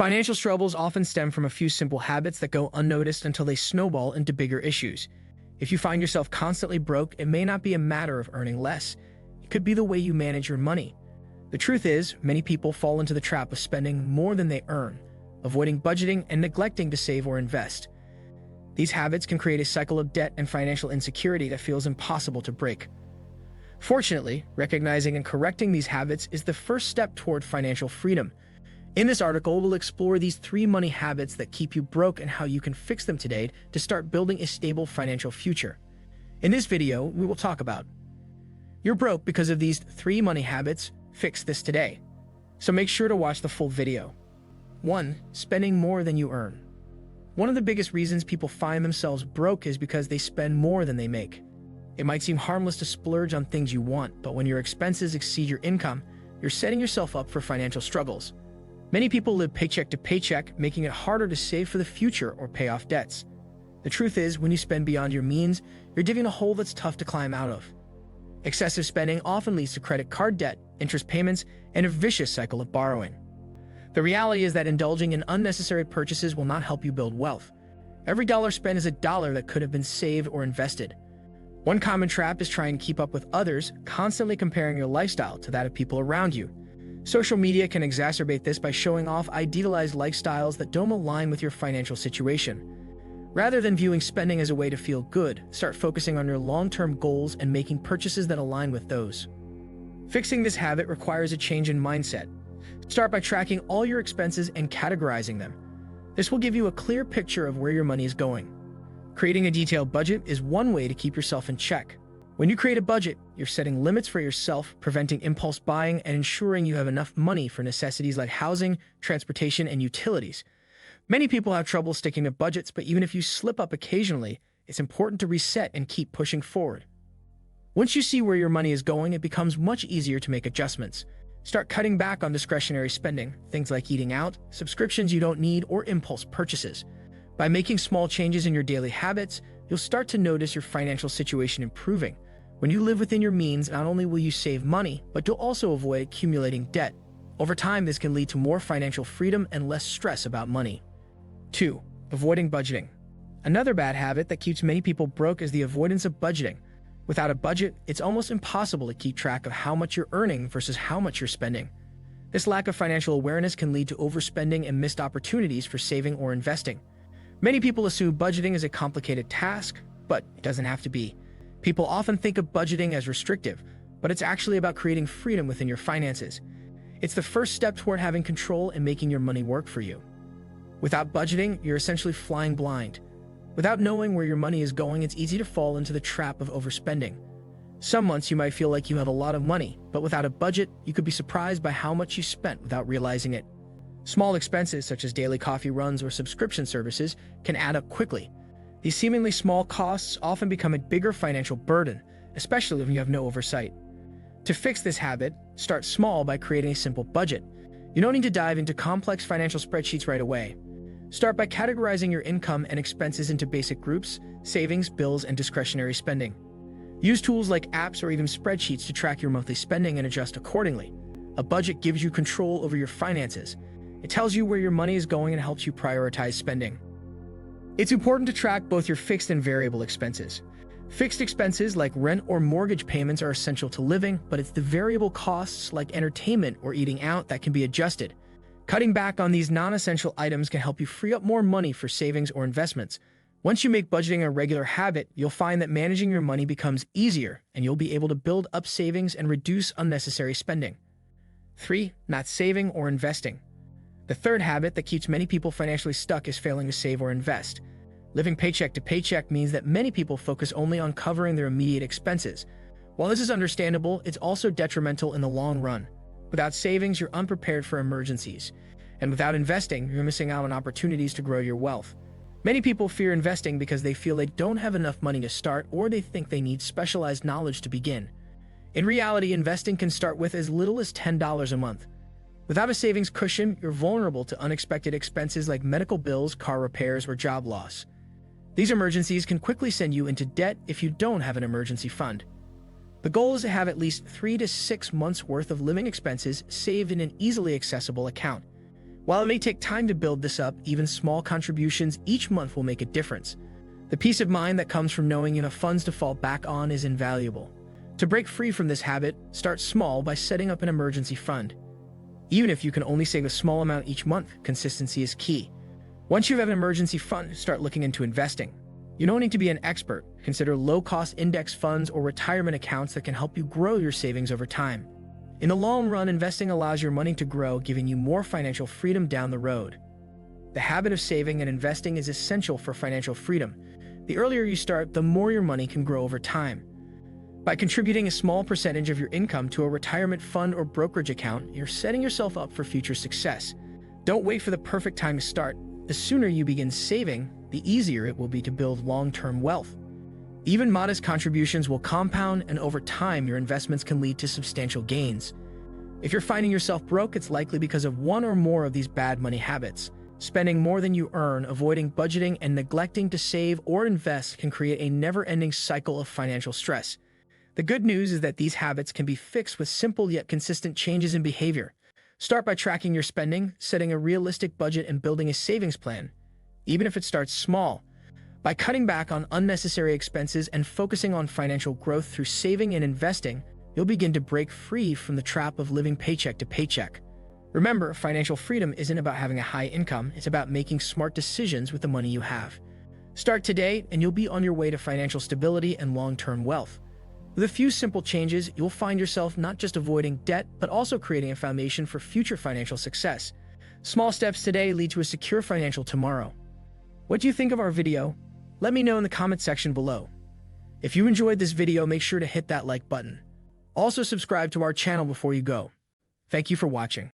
Financial struggles often stem from a few simple habits that go unnoticed until they snowball into bigger issues. If you find yourself constantly broke, it may not be a matter of earning less. It could be the way you manage your money. The truth is, many people fall into the trap of spending more than they earn, avoiding budgeting and neglecting to save or invest. These habits can create a cycle of debt and financial insecurity that feels impossible to break. Fortunately, recognizing and correcting these habits is the first step toward financial freedom. In this article, we'll explore these 3 money habits that keep you broke and how you can fix them today to start building a stable financial future. In this video, we will talk about: you're broke because of these 3 money habits. Fix this today. So make sure to watch the full video. 1. Spending more than you earn. One of the biggest reasons people find themselves broke is because they spend more than they make. It might seem harmless to splurge on things you want, but when your expenses exceed your income, you're setting yourself up for financial struggles. Many people live paycheck to paycheck, making it harder to save for the future or pay off debts. The truth is, when you spend beyond your means, you're digging a hole that's tough to climb out of. Excessive spending often leads to credit card debt, interest payments, and a vicious cycle of borrowing. The reality is that indulging in unnecessary purchases will not help you build wealth. Every dollar spent is a dollar that could have been saved or invested. One common trap is trying to keep up with others, constantly comparing your lifestyle to that of people around you. Social media can exacerbate this by showing off idealized lifestyles that don't align with your financial situation. Rather than viewing spending as a way to feel good, start focusing on your long-term goals and making purchases that align with those. Fixing this habit requires a change in mindset. Start by tracking all your expenses and categorizing them. This will give you a clear picture of where your money is going. Creating a detailed budget is one way to keep yourself in check. When you create a budget, you're setting limits for yourself, preventing impulse buying, and ensuring you have enough money for necessities like housing, transportation, and utilities. Many people have trouble sticking to budgets, but even if you slip up occasionally, it's important to reset and keep pushing forward. Once you see where your money is going, it becomes much easier to make adjustments. Start cutting back on discretionary spending, things like eating out, subscriptions you don't need, or impulse purchases. By making small changes in your daily habits, you'll start to notice your financial situation improving. When you live within your means, not only will you save money, but you'll also avoid accumulating debt. Over time, this can lead to more financial freedom and less stress about money. 2. Avoiding budgeting. Another bad habit that keeps many people broke is the avoidance of budgeting. Without a budget, it's almost impossible to keep track of how much you're earning versus how much you're spending. This lack of financial awareness can lead to overspending and missed opportunities for saving or investing. Many people assume budgeting is a complicated task, but it doesn't have to be. People often think of budgeting as restrictive, but it's actually about creating freedom within your finances. It's the first step toward having control and making your money work for you. Without budgeting, you're essentially flying blind. Without knowing where your money is going, it's easy to fall into the trap of overspending. Some months you might feel like you have a lot of money, but without a budget, you could be surprised by how much you spent without realizing it. Small expenses such as daily coffee runs or subscription services can add up quickly. These seemingly small costs often become a bigger financial burden, especially when you have no oversight. To fix this habit, start small by creating a simple budget. You don't need to dive into complex financial spreadsheets right away. Start by categorizing your income and expenses into basic groups: savings, bills, and discretionary spending. Use tools like apps or even spreadsheets to track your monthly spending and adjust accordingly. A budget gives you control over your finances. It tells you where your money is going and helps you prioritize spending. It's important to track both your fixed and variable expenses. Fixed expenses like rent or mortgage payments are essential to living, but it's the variable costs like entertainment or eating out that can be adjusted. Cutting back on these non-essential items can help you free up more money for savings or investments. Once you make budgeting a regular habit, you'll find that managing your money becomes easier, and you'll be able to build up savings and reduce unnecessary spending. 3. Not saving or investing. The third habit that keeps many people financially stuck is failing to save or invest. Living paycheck to paycheck means that many people focus only on covering their immediate expenses. While this is understandable, it's also detrimental in the long run. Without savings, you're unprepared for emergencies. And without investing, you're missing out on opportunities to grow your wealth. Many people fear investing because they feel they don't have enough money to start, or they think they need specialized knowledge to begin. In reality, investing can start with as little as $10 a month. Without a savings cushion, you're vulnerable to unexpected expenses like medical bills, car repairs, or job loss. These emergencies can quickly send you into debt if you don't have an emergency fund. The goal is to have at least 3 to 6 months' worth of living expenses saved in an easily accessible account. While it may take time to build this up, even small contributions each month will make a difference. The peace of mind that comes from knowing you have funds to fall back on is invaluable. To break free from this habit, start small by setting up an emergency fund. Even if you can only save a small amount each month, consistency is key. Once you have an emergency fund, start looking into investing. You don't need to be an expert. Consider low-cost index funds or retirement accounts that can help you grow your savings over time. In the long run, investing allows your money to grow, giving you more financial freedom down the road. The habit of saving and investing is essential for financial freedom. The earlier you start, the more your money can grow over time. By contributing a small percentage of your income to a retirement fund or brokerage account, you're setting yourself up for future success. Don't wait for the perfect time to start. The sooner you begin saving, the easier it will be to build long-term wealth. Even modest contributions will compound, and over time, your investments can lead to substantial gains. If you're finding yourself broke, it's likely because of one or more of these bad money habits. Spending more than you earn, avoiding budgeting, and neglecting to save or invest can create a never-ending cycle of financial stress. The good news is that these habits can be fixed with simple yet consistent changes in behavior. Start by tracking your spending, setting a realistic budget, and building a savings plan, even if it starts small. By cutting back on unnecessary expenses and focusing on financial growth through saving and investing, you'll begin to break free from the trap of living paycheck to paycheck. Remember, financial freedom isn't about having a high income, it's about making smart decisions with the money you have. Start today, and you'll be on your way to financial stability and long-term wealth. With a few simple changes, you'll find yourself not just avoiding debt, but also creating a foundation for future financial success. Small steps today lead to a secure financial tomorrow. What do you think of our video? Let me know in the comment section below. If you enjoyed this video, make sure to hit that like button. Also subscribe to our channel before you go. Thank you for watching.